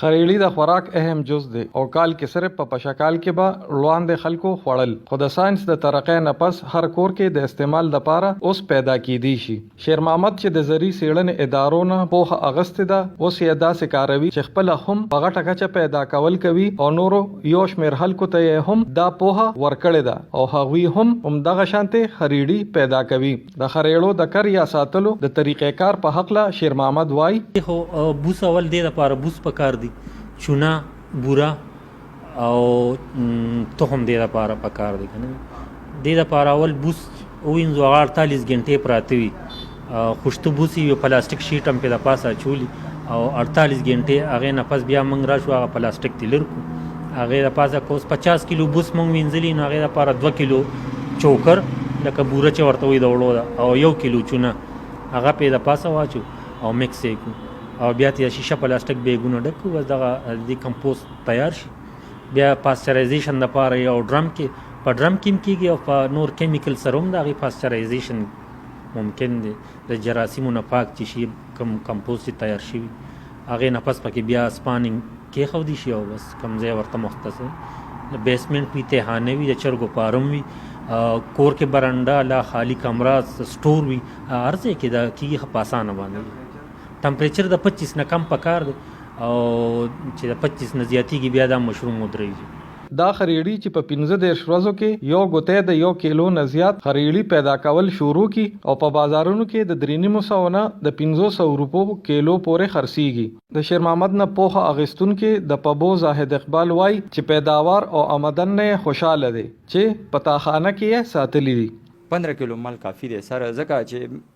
خریړي د خوراک اهم جز دی او کال کې صرف په پشکال کې به وړاندې خلکو خوړل. خو د ساينس د ترقۍ نه پس هر کور کې د استعمال لپاره اوس پیدا کیدی شي. شیر محمد چې د زری سیړنې ادارو نه پوهه اغستې ده، اوس یې داسې کاروي چې خپل هم په غټه کچه پیدا کول کوي او نورو یو شمېر خلکو ته هم دا پوهه ورکړې ده او هغوی هم دغه شانتې خریړي پیدا کوي. د خریړو د کر یا ساتلو د طریقې کار په حق له شیر محمد وای خو بوس اول دی لپاره بوس پکار دی، چونه بورا او تخم دی لپاره پکار دی کنه. دی لپاره اول بوس وینځو 48 غنټې پراته وي، خوشته بوس یو پلاستیک شیټ هم په پاسه چولی او 48 غنټې هغه نه پس بیا موږ راشو هغه پلاستیک تلر کو هغه د پاسه کوس 50 کیلو بوس موږ وینځلی نو هغه لپاره 2 کیلو چوکر لکه بوره چې ورته وي د وړو او 1 کیلو چونه هغه په د پاسه واچو او مکس یې کو او بیا ته شیشه پلاستیک بیگونه ډکو بس دغه دی کمپوست تیار شي. بیا پاسچرایزیشن لپاره یو ډرم کې په ډرم کې کیږي او په نور کیمیکل سره هم دغه پاسچرایزیشن ممکن دی د جراثیمو نه پاک چې شي کمپوست تیار شي هغه نه پس پکې بیا سپانینګ کې خو دي شي او بس کم ځای ورته مختص بیسمنت وی تهانه وی د چرګو فارم وی کور کې برنډه لا خالی کمره سٹور وی ارزه کې دا کیږي په اسانه باندې. ټمپریچر د 25 نه کم پکار دی او چې د 25 نه زیاتیږي بیا دا مشروم ودرېږي. دا خریړي چې په 15 ورځو کې یو غوته د 1 کیلو نه زیات خریړي پیدا کول شروع کی او په بازارونو کې د 350 نه د 500 روپو کیلو پورې خرڅيږي. د شیر محمد نه پوهه اغستون کې د پبو زاهد اقبال وای چې پیداوار او آمدن نه خوشاله دي چې پتاخانه کې ساتلی دي. 15 کیلو مال کافی دی سره ځکه چې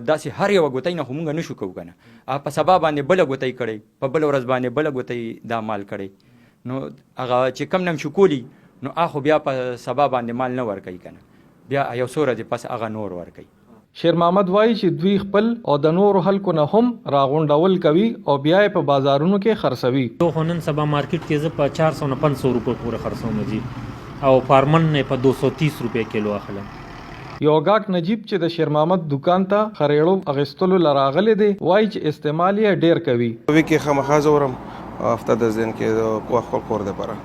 داسې هر یو غوتای نه همغه نشو کوو کنه په سبا باندې بل غوتای کړي په بل ورځ باندې بل غوتای دا مال کړي نو هغه چې کم نم شو کولی نو اخو بیا په سبا باندې مال نه ور کوي کنه بیا یو سوره دی پس هغه نور ور کوي. شیر محمد وای چې دوی خپل او د نورو خلکو نه هم راغونډول کوي او بیا په بازارونو کې خرڅوي. خو نن سبا مارکیټ کې زه په 400 نه 500 روپے پورې خرڅوم جی او فارمن نه په 230 روپے کیلو اخلم. یو گاک نجیب چې د شیر محمد دکان ته خریړو اغستلو لراغله دی وای چې استعمال یې ډیر کوي. وی کې خامخازه ورم هفته د ځین کې په خپل کور ده پره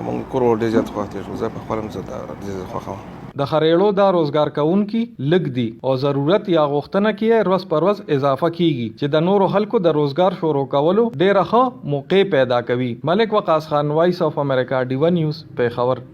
مونږ کور ډیر زیات خوښته شو زه په خپلم زړه د خوښم. د خریړو دا روزګار کوونکی لګ دی او ضرورت یا غوښتنه کې روز پر روز اضافه کیږي چې د نورو خلکو د روزګار شروع کولو ډیره ښه موقع پیدا کوي. ملک وقاص خان، وایس اف امریکا، ډیو نیوز، پیښور.